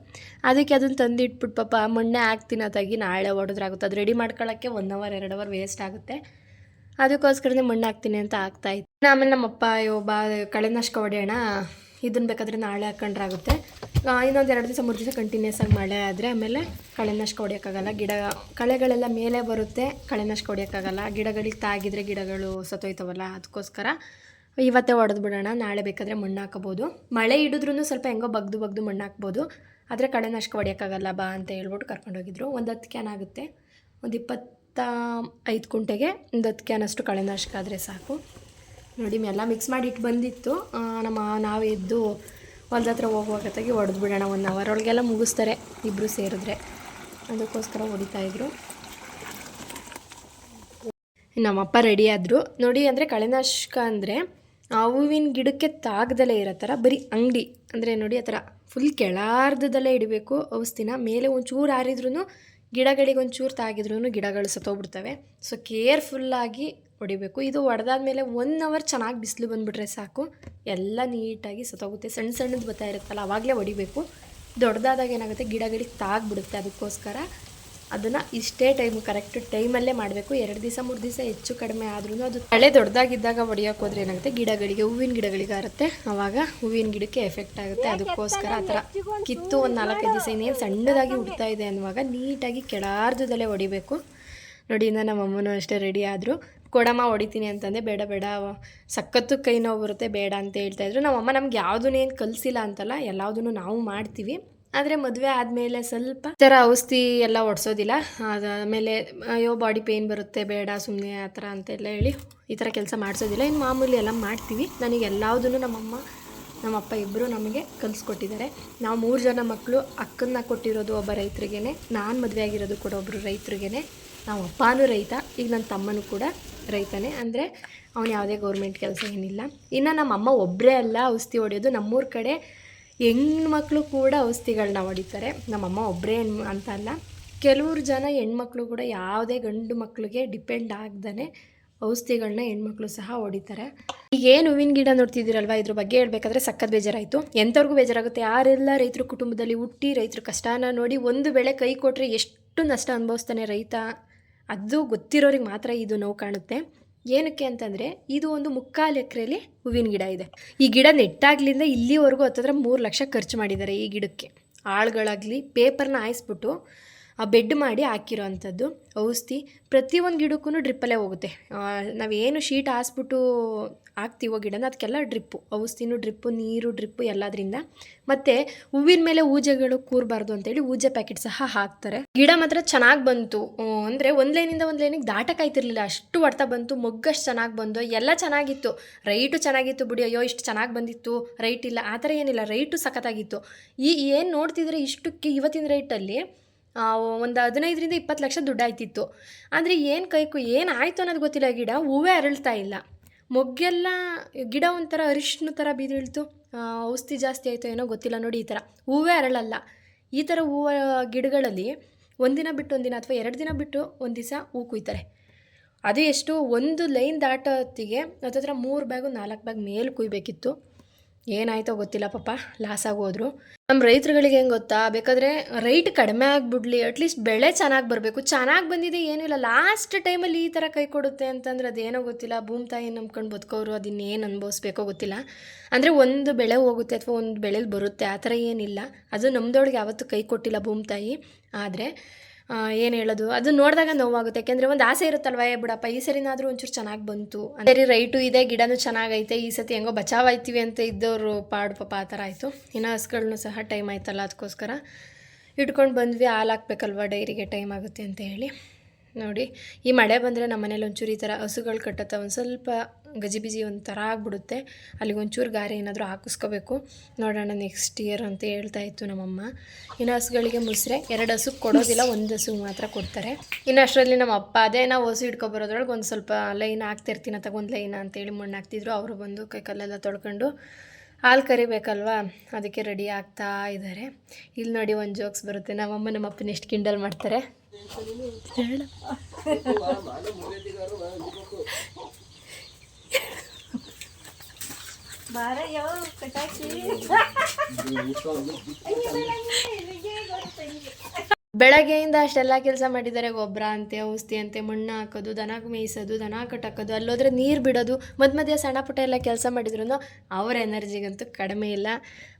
ಅದಕ್ಕೆ ಅದನ್ನು ತಂದಿಟ್ಬಿಟ್ಟು ಪಾಪ ಮೊನ್ನೆ ಹಾಕ್ತಿನೋದಾಗಿ ನಾಳೆ ಹೊಡೆದ್ರಾಗುತ್ತೆ. ಅದು ರೆಡಿ ಮಾಡ್ಕೊಳ್ಳೋಕ್ಕೆ 1 ಅವರ್ 2 ಅವರ್ ವೇಸ್ಟ್ ಆಗುತ್ತೆ. ಅದಕ್ಕೋಸ್ಕರನೇ ಮಣ್ಣು ಹಾಕ್ತೀನಿ ಅಂತ ಆಗ್ತಾಯಿತ್ತು. ಆಮೇಲೆ ನಮ್ಮಪ್ಪ ಕಳೆನಾಶಕ ಹೊಡೆಯೋಣ, ಇದನ್ನು ಬೇಕಾದರೆ ನಾಳೆ ಹಾಕೊಂಡ್ರಾಗುತ್ತೆ. ಇನ್ನೊಂದು 2 ದಿವಸ 3 ದಿವಸ ಕಂಟಿನ್ಯೂಸ್ ಆಗಿ ಮಳೆ ಆದರೆ ಆಮೇಲೆ ಕಳೆನಾಶಕ ಹೊಡೆಯೋಕ್ಕಾಗಲ್ಲ. ಕಳೆಗಳೆಲ್ಲ ಮೇಲೆ ಬರುತ್ತೆ, ಕಳೆನಾಶಕ ಹೊಡೆಯೋಕ್ಕಾಗಲ್ಲ. ಗಿಡಗಳಿಗೆ ತಾಗಿದ್ರೆ ಗಿಡಗಳು ಸತ್ತೋಯ್ತವಲ್ಲ, ಅದಕ್ಕೋಸ್ಕರ ಇವತ್ತೇ ಹೊಡೆದು ಬಿಡೋಣ, ನಾಳೆ ಬೇಕಾದರೆ ಮಣ್ಣು ಹಾಕೋಬೋದು. ಮಳೆ ಹಿಡಿದ್ರೂ ಸ್ವಲ್ಪ ಹೆಂಗೋ ಬಗ್ದು ಮಣ್ಣು ಹಾಕ್ಬೋದು, ಆದರೆ ಕಳೆನಾಶಕ ಹೊಡೆಯೋಕ್ಕಾಗಲ್ಲ ಬಾ ಅಂತ ಹೇಳ್ಬಿಟ್ಟು ಕರ್ಕೊಂಡೋಗಿದ್ರು. ಒಂದು 10 ಕ್ಯಾನ್ ಆಗುತ್ತೆ, ಒಂದು 25 ಕುಂಟೆಗೆ ಒಂದು 10 ಕ್ಯಾನಷ್ಟು ಕಳೆನಾಶಕ ಆದರೆ ಸಾಕು ನೋಡಿ. ಎಲ್ಲ ಮಿಕ್ಸ್ ಮಾಡಿ ಇಟ್ಟು ಬಂದಿತ್ತು. ನಾವು ಎದ್ದು ಹೊಲ್ದ ಹತ್ರ ಹೋಗುವಾಗತ್ತಾಗಿ ಹೊಡೆದು ಬಿಡೋಣ, 1 ಅವರ್ ಒಳಗೆಲ್ಲ ಮುಗಿಸ್ತಾರೆ ಇಬ್ಬರು ಸೇರಿದ್ರೆ, ಅದಕ್ಕೋಸ್ಕರ ಹೊಡಿತಾಯಿದ್ರು. ನಮ್ಮಪ್ಪ ರೆಡಿ ಆದರು ನೋಡಿ. ಅಂದರೆ ಕಳೆನಾಶಕ ಅಂದರೆ ಹೂವಿನ ಗಿಡಕ್ಕೆ ತಾಗದಲ್ಲೇ ಇರೋ ಥರ, ಬರೀ ಅಂಗಡಿ ಅಂದರೆ ನೋಡಿ ಆ ಥರ ಫುಲ್ ಕೆಳಾರ್ಧದಲ್ಲೇ ಇಡಬೇಕು ಔಷಧಿನ. ಮೇಲೆ ಒಂಚೂರು ಹಾರಿದ್ರೂ ಗಿಡಗಳಿಗೆ ಒಂಚೂರು ತಾಗಿದ್ರೂ ಗಿಡಗಳು ಸತ್ತೋಗ್ಬಿಡ್ತವೆ. ಸೊ ಕೇರ್ಫುಲ್ಲಾಗಿ ಹೊಡಿಬೇಕು. ಇದು ಹೊಡೆದಾದ್ಮೇಲೆ 1 ಅವರ್ ಚೆನ್ನಾಗಿ ಬಿಸಿಲು ಬಂದುಬಿಟ್ರೆ ಸಾಕು, ಎಲ್ಲ ನೀಟಾಗಿ ಸತ್ತೋಗುತ್ತೆ. ಸಣ್ಣದು ಬರ್ತಾ ಇರುತ್ತಲ್ಲ ಆವಾಗಲೇ ಹೊಡಿಬೇಕು. ದೊಡ್ಡದಾದಾಗ ಏನಾಗುತ್ತೆ ಗಿಡಗಳಿಗೆ ತಾಗ್ಬಿಡುತ್ತೆ. ಅದಕ್ಕೋಸ್ಕರ ಅದನ್ನು ಇಷ್ಟೇ ಕರೆಕ್ಟ್ ಟೈಮಲ್ಲೇ ಮಾಡಬೇಕು. 2 ದಿವಸ 3 ದಿವಸ ಹೆಚ್ಚು ಕಡಿಮೆ ಆದ್ರೂ ಅದು ಹಳೆ ದೊಡ್ಡದಾಗಿದ್ದಾಗ ಹೊಡಿಯೋಕೆ ಹೋದ್ರೆ ಏನಾಗುತ್ತೆ ಗಿಡಗಳಿಗೆ, ಹೂವಿನ ಗಿಡಗಳಿಗೆ ಆರುತ್ತೆ, ಆವಾಗ ಹೂವಿನ ಗಿಡಕ್ಕೆ ಎಫೆಕ್ಟ್ ಆಗುತ್ತೆ. ಅದಕ್ಕೋಸ್ಕರ ಆ ಥರ ಕಿತ್ತು ಒಂದು 4-5 ದಿವಸ ಇನ್ನೇನು ಸಣ್ಣದಾಗಿ ಹುಡ್ತಾ ಇದೆ ಅನ್ನುವಾಗ ನೀಟಾಗಿ ಕೆಳಾರ್ಧದಲ್ಲೇ ಹೊಡಿಬೇಕು ನೋಡಿ. ಇನ್ನು ನಮ್ಮಮ್ಮನೂ ಅಷ್ಟೇ ರೆಡಿ ಆದರು. ಕೊಡಮ್ಮ ಹೊಡಿತೀನಿ ಅಂತಂದೆ, ಬೇಡ ಸಖತ್ತು ಕೈ ನೋವು ಬರುತ್ತೆ ಬೇಡ ಅಂತ ಹೇಳ್ತಾಯಿದ್ರು. ನಮ್ಮಮ್ಮ ನಮ್ಗೆ ಯಾವುದನ್ನೇನು ಕಲಿಸಿಲ್ಲ ಅಂತಲ್ಲ, ಎಲ್ಲದನ್ನು ನಾವು ಮಾಡ್ತೀವಿ. ಆದರೆ ಮದುವೆ ಆದಮೇಲೆ ಸ್ವಲ್ಪ ಥರ ಔಷಧಿ ಎಲ್ಲ ಹೊಡ್ಸೋದಿಲ್ಲ. ಅದಾದಮೇಲೆ ಅಯ್ಯೋ ಬಾಡಿ ಪೇಯ್ನ್ ಬರುತ್ತೆ ಬೇಡ ಸುಮ್ಮನೆ ಆ ಥರ ಅಂತೆಲ್ಲ ಹೇಳಿ ಈ ಥರ ಕೆಲಸ ಮಾಡಿಸೋದಿಲ್ಲ. ಇನ್ನು ಮಾಮೂಲಿ ಎಲ್ಲ ಮಾಡ್ತೀವಿ. ನನಗೆ ಎಲ್ಲದನ್ನು ನಮ್ಮಪ್ಪ ಇಬ್ಬರು ನಮಗೆ ಕಲಿಸ್ಕೊಟ್ಟಿದ್ದಾರೆ. ನಾವು 3 ಜನ ಮಕ್ಕಳು. ಅಕ್ಕನ್ನ ಕೊಟ್ಟಿರೋದು ಒಬ್ಬ ರೈತರಿಗೇ, ನಾನು ಮದುವೆ ಆಗಿರೋದು ಕೂಡ ಒಬ್ಬರು ರೈತರಿಗೇ. ನಾವು ಅಪ್ಪನೂ ರೈತ, ಈಗ ನನ್ನ ತಮ್ಮನೂ ಕೂಡ ರೈತನೇ. ಅಂದರೆ ಅವನು ಯಾವುದೇ ಗೌರ್ಮೆಂಟ್ ಕೆಲಸ ಏನಿಲ್ಲ. ಇನ್ನು ನಮ್ಮಮ್ಮ ಒಬ್ಬರೇ ಅಲ್ಲ ಔಷಧಿ ಹೊಡೆಯೋದು, ನಮ್ಮೂರ ಕಡೆ ಹೆಣ್ಮಕ್ಳು ಕೂಡ ಔಷಧಿಗಳನ್ನ ಹೊಡಿತಾರೆ. ನಮ್ಮಮ್ಮ ಒಬ್ಬರೇ ಅಂತ ಅಲ್ಲ, ಕೆಲವ್ರು ಜನ ಹೆಣ್ಮಕ್ಳು ಕೂಡ ಯಾವುದೇ ಗಂಡು ಮಕ್ಕಳಿಗೆ ಡಿಪೆಂಡ್ ಆಗ್ದೇ ಔಷಧಿಗಳನ್ನ ಹೆಣ್ಮಕ್ಳು ಸಹ ಹೊಡಿತಾರೆ. ಈಗೇನು ಹೂವಿನ ಗಿಡ ನೋಡ್ತಿದ್ದೀರಲ್ವ, ಇದ್ರ ಬಗ್ಗೆ ಹೇಳ್ಬೇಕಾದ್ರೆ ಸಖತ್ ಬೇಜಾರಾಯಿತು. ಎಂಥವ್ರಿಗೂ ಬೇಜಾರಾಗುತ್ತೆ. ಯಾರೆಲ್ಲ ರೈತರ ಕುಟುಂಬದಲ್ಲಿ ಹುಟ್ಟಿ ರೈತರ ಕಷ್ಟನ ನೋಡಿ ಒಂದು ಬೆಳೆ ಕೈ ಕೊಟ್ಟರೆ ಎಷ್ಟು ನಷ್ಟ ಅನುಭವಿಸ್ತಾನೆ ರೈತ, ಅದು ಗೊತ್ತಿರೋರಿಗೆ ಮಾತ್ರ ಇದು ನೋವು ಕಾಣುತ್ತೆ. ಏನಕ್ಕೆ ಅಂತಂದರೆ ಇದು ಒಂದು 3/4 ಎಕರೆಯಲ್ಲಿ ಹೂವಿನ ಗಿಡ ಇದೆ. ಈ ಗಿಡ ನೆಟ್ಟಾಗ್ಲಿಂದ ಇಲ್ಲಿವರೆಗೂ 3 ಲಕ್ಷ ಖರ್ಚು ಮಾಡಿದ್ದಾರೆ ಈ ಗಿಡಕ್ಕೆ. ಆಳುಗಳಾಗಲಿ ಪೇಪರ್ನ ಹಾಯಿಸ್ಬಿಟ್ಟು ಬೆಡ್ ಮಾಡಿ ಹಾಕಿರೋ ಅಂಥದ್ದು ಔಷಧಿ. ಪ್ರತಿಯೊಂದು ಗಿಡಕ್ಕೂ ಡ್ರಿಪ್ಪಲ್ಲೇ ಹೋಗುತ್ತೆ. ನಾವೇನು ಶೀಟ್ ಹಾಸ್ಬಿಟ್ಟು ಹಾಕ್ತೀವೋ ಗಿಡನ ಅದಕ್ಕೆಲ್ಲ ಡ್ರಿಪ್ಪು, ಔಷಧಿನೂ ಡ್ರಿಪ್ಪು, ನೀರು ಡ್ರಿಪ್ಪು ಎಲ್ಲದರಿಂದ. ಮತ್ತು ಹೂವಿನ ಮೇಲೆ ಊಜೆಗಳು ಕೂರಬಾರ್ದು ಅಂತೇಳಿ ಊಜೆ ಪ್ಯಾಕೆಟ್ ಸಹ ಹಾಕ್ತಾರೆ. ಗಿಡ ಮಾತ್ರ ಚೆನ್ನಾಗಿ ಬಂತು, ಅಂದರೆ ಒಂದು ಲೈನಿಂದ ಒಂದು ಲೈನಿಗೆ ದಾಟಕ್ಕಾಯ್ತಿರ್ಲಿಲ್ಲ, ಅಷ್ಟು ಹೊಡ್ತಾ ಬಂತು. ಮೊಗ್ಗಷ್ಟು ಚೆನ್ನಾಗಿ ಬಂದು ಎಲ್ಲ ಚೆನ್ನಾಗಿತ್ತು. ರೈಟು ಚೆನ್ನಾಗಿತ್ತು ಬಿಡಿ, ಅಯ್ಯೋ ಇಷ್ಟು ಚೆನ್ನಾಗಿ ಬಂದಿತ್ತು ರೈಟ್ ಇಲ್ಲ ಆ ಥರ ಏನಿಲ್ಲ, ರೈಟು ಸಖತ್ತಾಗಿತ್ತು. ಏನು ನೋಡ್ತಿದ್ರೆ ಇಷ್ಟಕ್ಕೆ ಇವತ್ತಿನ ರೈಟಲ್ಲಿ ಒಂದು 15-20 ಲಕ್ಷ ದುಡ್ಡು ಆಯ್ತಿತ್ತು. ಅಂದರೆ ಏನು ಆಯಿತು ಅನ್ನೋದು ಗೊತ್ತಿಲ್ಲ. ಗಿಡ ಹೂವೇ ಅರಳ್ತಾ ಇಲ್ಲ, ಮೊಗ್ಗೆಲ್ಲ ಗಿಡ ಒಂಥರ ಅರಿಶಿನ ಥರ ಬಿದಿಳ್ತು. ಔಷಧಿ ಜಾಸ್ತಿ ಆಯಿತು ಏನೋ ಗೊತ್ತಿಲ್ಲ ನೋಡಿ, ಈ ಥರ ಹೂವೇ ಅರಳಲ್ಲ. ಈ ಥರ ಹೂವು ಗಿಡಗಳಲ್ಲಿ ಒಂದಿನ ಬಿಟ್ಟು ಒಂದಿನ ಅಥವಾ 2 ದಿನ ಬಿಟ್ಟು ಒಂದು ದಿವಸ ಹೂ ಕುಯ್ತಾರೆ. ಅದು ಎಷ್ಟು, ಒಂದು ಲೈನ್ ದಾಟೋ ಹೊತ್ತಿಗೆ ಹತ್ತತ್ರ 3 ಬ್ಯಾಗು 4 ಬ್ಯಾಗ್ ಮೇಲೆ ಕುಯ್ಬೇಕಿತ್ತು. ಏನಾಯ್ತೋ ಗೊತ್ತಿಲ್ಲ, ಪಾಪ ಲಾಸ್ ಆಗೋದ್ರು. ನಮ್ಮ ರೈತರುಗಳಿಗೆ ಹೆಂಗೆ ಗೊತ್ತಾ, ಬೇಕಾದರೆ ರೈಟ್ ಕಡಿಮೆ ಆಗಿಬಿಡ್ಲಿ, ಅಟ್ಲೀಸ್ಟ್ ಬೆಳೆ ಚೆನ್ನಾಗಿ ಬರಬೇಕು. ಚೆನ್ನಾಗಿ ಬಂದಿದೆ ಏನೂ ಇಲ್ಲ, ಲಾಸ್ಟ್ ಟೈಮಲ್ಲಿ ಈ ಥರ ಕೈ ಕೊಡುತ್ತೆ ಅಂತಂದ್ರೆ ಅದೇನೋ ಗೊತ್ತಿಲ್ಲ. ಭೂಮಿ ತಾಯಿ ನಂಬ್ಕೊಂಡು ಬದುಕೋರು ಅದನ್ನೇನು ಅನುಭವಿಸ್ಬೇಕೋ ಗೊತ್ತಿಲ್ಲ. ಅಂದರೆ ಒಂದು ಬೆಳೆ ಹೋಗುತ್ತೆ ಅಥವಾ ಒಂದು ಬೆಳೆಲಿ ಬರುತ್ತೆ, ಆ ಥರ ಏನಿಲ್ಲ. ಅದು ನಮ್ಮದೊಳಗೆ ಯಾವತ್ತೂ ಕೈ ಕೊಟ್ಟಿಲ್ಲ ಭೂಮಿ ತಾಯಿ. ಆದರೆ ಏನು ಹೇಳೋದು, ಅದು ನೋಡಿದಾಗ ನೋವಾಗುತ್ತೆ. ಯಾಕೆಂದರೆ ಒಂದು ಆಸೆ ಇರುತ್ತಲ್ವ, ಬಿಡಪ್ಪ ಈ ಸರಿನಾದರೂ ಒಂಚೂರು ಚೆನ್ನಾಗಿ ಬಂತು, ಸರಿ ರೈಟು ಇದೆ, ಗಿಡನೂ ಚೆನ್ನಾಗೈತೆ, ಈ ಸತಿ ಹೆಂಗೋ ಬಚಾವಾಯ್ತೀವಿ ಅಂತ ಇದ್ದವರು ಪಾಡು ಪಾಪ ಆ ಥರ ಆಯಿತು. ಇನ್ನು ಹಸುಗಳನ್ನೂ ಸಹ ಟೈಮ್ ಆಯ್ತಲ್ಲ, ಅದಕ್ಕೋಸ್ಕರ ಇಟ್ಕೊಂಡು ಬಂದ್ವಿ. ಹಾಲು ಹಾಕ್ಬೇಕಲ್ವ, ಡೈರಿಗೆ ಟೈಮ್ ಆಗುತ್ತೆ ಅಂತ ಹೇಳಿ. ನೋಡಿ, ಈ ಮಳೆ ಬಂದರೆ ನಮ್ಮ ಮನೇಲಿ ಒಂಚೂರು ಈ ಥರ ಹಸುಗಳು ಕಟ್ಟುತ್ತೆ, ಒಂದು ಸ್ವಲ್ಪ ಗಜಿಬಿಜಿ ಒಂಥರ ಆಗಿಬಿಡುತ್ತೆ. ಅಲ್ಲಿಗೆ ಒಂಚೂರು ಗಾರೆ ಏನಾದರೂ ಹಾಕಿಸ್ಕೋಬೇಕು. ನೋಡೋಣ ನೆಕ್ಸ್ಟ್ ಇಯರ್ ಅಂತ ಹೇಳ್ತಾ ಇತ್ತು ನಮ್ಮಮ್ಮ. ಇನ್ನು ಹಸುಗಳಿಗೆ ಮುಸ್ರೆ 2 ಹಸುಗೆ ಕೊಡೋದಿಲ್ಲ, 1 ಹಸುಗೆ ಮಾತ್ರ ಕೊಡ್ತಾರೆ. ಇನ್ನು ಅಷ್ಟರಲ್ಲಿ ನಮ್ಮ ಅಪ್ಪ ಅದೇ ನಾವು ಹಸು ಇಟ್ಕೊಬರೋದ್ರೊಳಗೆ ಒಂದು ಸ್ವಲ್ಪ ಲೈನ್ ಹಾಕ್ತಿರ್ತೀನಿ, ತಗೊಂಡು ಲೈನ್ ಅಂತೇಳಿ ಮಣ್ಣು ಹಾಕ್ತಿದ್ರು. ಅವರು ಬಂದು ಕೈ ಕಾಲೆಲ್ಲ ತೊಳ್ಕೊಂಡು ಹಾಲು ಕರಿಬೇಕಲ್ವ, ಅದಕ್ಕೆ ರೆಡಿ ಆಗ್ತಾ ಇದ್ದಾರೆ. ಇಲ್ಲಿ ನೋಡಿ ಒಂದು ಜೋಕ್ಸ್ ಬರುತ್ತೆ, ನಮ್ಮಮ್ಮ ನಮ್ಮ ಅಪ್ಪನ ಎಷ್ಟು ಕಿಂಡಲ್ ಮಾಡ್ತಾರೆ. ಬೆಳಗ್ಗೆಯಿಂದ ಅಷ್ಟೆಲ್ಲ ಕೆಲಸ ಮಾಡಿದ್ದಾರೆ. ಗೊಬ್ಬರ ಅಂತೆ, ಔಷಧಿ ಅಂತೆ, ಮಣ್ಣು ಹಾಕೋದು, ದನಕ್ಕೆ ಮೇಯಿಸೋದು, ದನ ಕಟ್ಟಾಕೋದು, ಅಲ್ಲೋದ್ರೆ ನೀರು ಬಿಡೋದು, ಮಧ್ಯ ಸಣ್ಣ ಪುಟ್ಟ ಎಲ್ಲ ಕೆಲಸ ಮಾಡಿದ್ರು ಅವ್ರ ಎನರ್ಜಿಗಂತೂ ಕಡಿಮೆ ಇಲ್ಲ.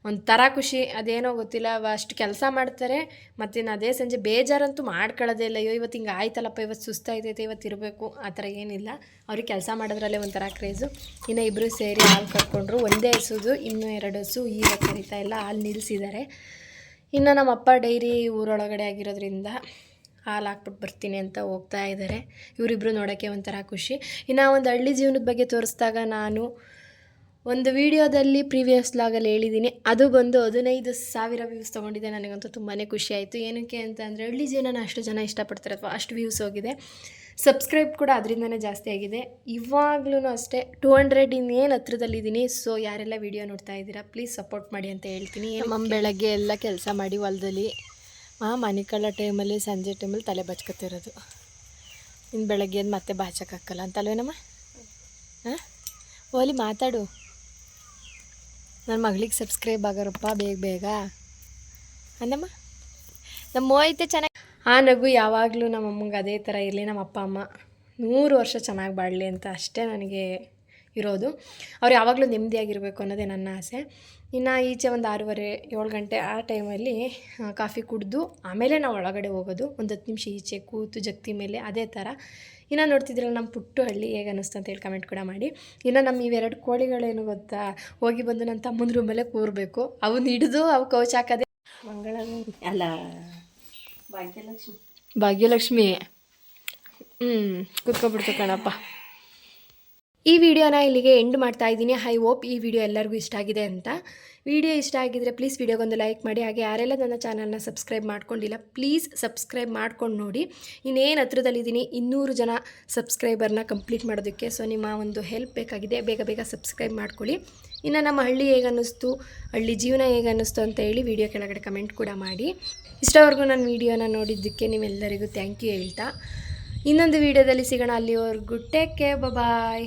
ಒಂಥರ ಖುಷಿ, ಅದೇನೋ ಗೊತ್ತಿಲ್ಲ. ಅಷ್ಟು ಕೆಲಸ ಮಾಡ್ತಾರೆ. ಮತ್ತಿನ್ನು ಅದೇ ಸಂಜೆ ಬೇಜಾರಂತೂ ಮಾಡ್ಕೊಳ್ಳೋದೇ ಇಲ್ಲ. ಅಯ್ಯೋ ಇವತ್ತು ಹಿಂಗೆ ಆಯ್ತಲ್ಲಪ್ಪ, ಇವತ್ತು ಸುಸ್ತಾಯ್ತೈತೆ, ಇವತ್ತು ಇರಬೇಕು, ಆ ಥರ ಏನಿಲ್ಲ. ಅವ್ರಿಗೆ ಕೆಲಸ ಮಾಡೋದ್ರಲ್ಲೇ ಒಂಥರ ಕ್ರೇಜು. ಇನ್ನು ಇಬ್ಬರು ಸೇರಿ ಹಾಲು ಕಟ್ಕೊಂಡ್ರು. ಒಂದೇ ಹಸುದು, ಇನ್ನೂ 2 ಹಸು ಈಗ ಕರಿತಾ ಇಲ್ಲ, ಹಾಲು ನಿಲ್ಲಿಸಿದ್ದಾರೆ. ಇನ್ನು ನಮ್ಮಪ್ಪ ಡೈರಿ ಊರೊಳಗಡೆ ಆಗಿರೋದ್ರಿಂದ ಹಾಲು ಹಾಕ್ಬಿಟ್ಟು ಬರ್ತೀನಿ ಅಂತ ಹೋಗ್ತಾ ಇದ್ದಾರೆ. ಇವರಿಬ್ಬರು ನೋಡೋಕ್ಕೆ ಒಂಥರ ಖುಷಿ. ಇನ್ನು ಒಂದು ಹಳ್ಳಿ ಜೀವನದ ಬಗ್ಗೆ ತೋರಿಸಿದಾಗ ನಾನು ಒಂದು ವೀಡಿಯೋದಲ್ಲಿ ಪ್ರೀವಿಯಸ್ ವ್ಲಾಗಲ್ಲಿ ಹೇಳಿದ್ದೀನಿ, ಅದು ಬಂದು 15,000 ವ್ಯೂಸ್ ತೊಗೊಂಡಿದೆ. ನನಗಂತೂ ತುಂಬಾ ಖುಷಿ ಆಯಿತು. ಏನಕ್ಕೆ ಅಂತಂದರೆ ಹಳ್ಳಿ ಜೀವನನ ಅಷ್ಟು ಜನ ಇಷ್ಟಪಡ್ತಾರೆ, ಅಥವಾ ಅಷ್ಟು ವ್ಯೂಸ್ ಹೋಗಿದೆ. ಸಬ್ಸ್ಕ್ರೈಬ್ ಕೂಡ ಅದರಿಂದನೇ ಜಾಸ್ತಿ ಆಗಿದೆ. ಇವಾಗಲೂ ಅಷ್ಟೇ 200 ಇನ್ನೇನು ಹತ್ರದಲ್ಲಿದ್ದೀನಿ. ಸೊ ಯಾರೆಲ್ಲ ವೀಡಿಯೋ ನೋಡ್ತಾ ಇದ್ದೀರಾ ಪ್ಲೀಸ್ ಸಪೋರ್ಟ್ ಮಾಡಿ ಅಂತ ಹೇಳ್ತೀನಿ. ನಮ್ಮ ಬೆಳಗ್ಗೆ ಎಲ್ಲ ಕೆಲಸ ಮಾಡಿ ಹೊಲದಲ್ಲಿ ಮನೆ ಕಳ್ಳ ಟೈಮಲ್ಲಿ, ಸಂಜೆ ಟೈಮಲ್ಲಿ ತಲೆ ಬಚ್ಕೊತಿರೋದು. ಇನ್ನು ಬೆಳಗ್ಗೆ ಮತ್ತೆ ಬಾಚಕ್ಕಾಗಲ್ಲ ಅಂತಲ್ವೇನಮ್ಮ? ಹಾಂ, ಓಲಿ ಮಾತಾಡು. ನನ್ನ ಮಗಳಿಗೆ ಸಬ್ಸ್ಕ್ರೈಬ್ ಆಗೋರಪ್ಪ ಬೇಗ ಅಂದಮ್ಮ. ನಮ್ಮ ಐತೆ ಚೆನ್ನಾಗಿ. ಆ ನಗು ಯಾವಾಗಲೂ ನಮ್ಮಮ್ಮಂಗೆ ಅದೇ ಥರ ಇರಲಿ, ನಮ್ಮ ಅಪ್ಪ ಅಮ್ಮ 100 ವರ್ಷ ಚೆನ್ನಾಗಿ ಬಾಳಲಿ ಅಂತ ಅಷ್ಟೇ ನನಗೆ ಇರೋದು. ಅವ್ರು ಯಾವಾಗಲೂ ನೆಮ್ಮದಿಯಾಗಿರಬೇಕು ಅನ್ನೋದೇ ನನ್ನ ಆಸೆ. ಇನ್ನು ಈಚೆ ಒಂದು 6:30-7 ಗಂಟೆ ಆ ಟೈಮಲ್ಲಿ ಕಾಫಿ ಕುಡಿದು ಆಮೇಲೆ ನಾವು ಒಳಗಡೆ ಹೋಗೋದು. ಒಂದು 10 ನಿಮಿಷ ಈಚೆ ಕೂತು ಜಗ್ತಿ ಮೇಲೆ, ಅದೇ ಥರ. ಇನ್ನು ನೋಡ್ತಿದ್ರಲ್ಲ ನಮ್ಮ ಪುಟ್ಟು ಹಳ್ಳಿ ಹೇಗೆ ಅನ್ನಿಸ್ತು ಅಂತೇಳಿ ಕಮೆಂಟ್ ಕೂಡ ಮಾಡಿ. ಇನ್ನು ನಮ್ಮ ಇವೆರಡು ಕೋಳಿಗಳೇನು ಗೊತ್ತಾ, ಹೋಗಿ ಬಂದು ನನ್ನ ತಮ್ಮನ ರೂಮಲ್ಲೇ ಕೂರಬೇಕು. ಅವನ್ನ ಹಿಡಿದು ಅವು ಕೌಚ್ ಹಾಕೋದೆ. ಅಲ್ಲ, ಭಾಗ್ಯಲಕ್ಷ್ಮಿ ಕೂತ್ಕೊಬಿಡ್ತು ಕಣಪ್ಪ. ಈ ವಿಡಿಯೋನ ಇಲ್ಲಿಗೆ ಎಂಡ್ ಮಾಡ್ತಾ ಇದ್ದೀನಿ. ಐ ಹೋಪ್ ಈ ವಿಡಿಯೋ ಎಲ್ಲರಿಗೂ ಇಷ್ಟ ಆಗಿದೆ ಅಂತ. ವಿಡಿಯೋ ಇಷ್ಟ ಆಗಿದ್ದರೆ ಪ್ಲೀಸ್ ವಿಡಿಯೋಗೊಂದು ಲೈಕ್ ಮಾಡಿ. ಹಾಗೆ ಯಾರೆಲ್ಲ ನನ್ನ ಚಾನಲ್ನ ಸಬ್ಸ್ಕ್ರೈಬ್ ಮಾಡ್ಕೊಂಡಿಲ್ಲ ಪ್ಲೀಸ್ ಸಬ್ಸ್ಕ್ರೈಬ್ ಮಾಡ್ಕೊಂಡು ನೋಡಿ. ಇನ್ನೇನು ಹತ್ರದಲ್ಲಿದ್ದೀನಿ 200 ಜನ ಸಬ್ಸ್ಕ್ರೈಬರ್ನ ಕಂಪ್ಲೀಟ್ ಮಾಡೋದಕ್ಕೆ. ಸೊ ನಿಮ್ಮ ಒಂದು ಹೆಲ್ಪ್ ಬೇಕಾಗಿದೆ, ಬೇಗ ಸಬ್ಸ್ಕ್ರೈಬ್ ಮಾಡ್ಕೊಳ್ಳಿ. ಇನ್ನು ನಮ್ಮ ಹಳ್ಳಿ ಹೇಗೆ ಅನ್ನಿಸ್ತು, ಹಳ್ಳಿ ಜೀವನ ಹೇಗೆ ಅನ್ನಿಸ್ತು ಅಂತ ಹೇಳಿ ವಿಡಿಯೋ ಕೆಳಗಡೆ ಕಮೆಂಟ್ ಕೂಡ ಮಾಡಿ. ಇಷ್ಟವರೆಗೂ ನನ್ನ ವಿಡಿಯೋನ ನೋಡಿದ್ದಕ್ಕೆ ನಿಮ್ಮೆಲ್ಲರಿಗೂ ಥ್ಯಾಂಕ್ ಯು ಹೇಳ್ತಾ ಇನ್ನೊಂದು ವಿಡಿಯೋದಲ್ಲಿ ಸಿಗೋಣ. ಅಲ್ಲಿವರೆಗೂ ಟೇಕ್ ಕೇರ್, ಬಾಯ್.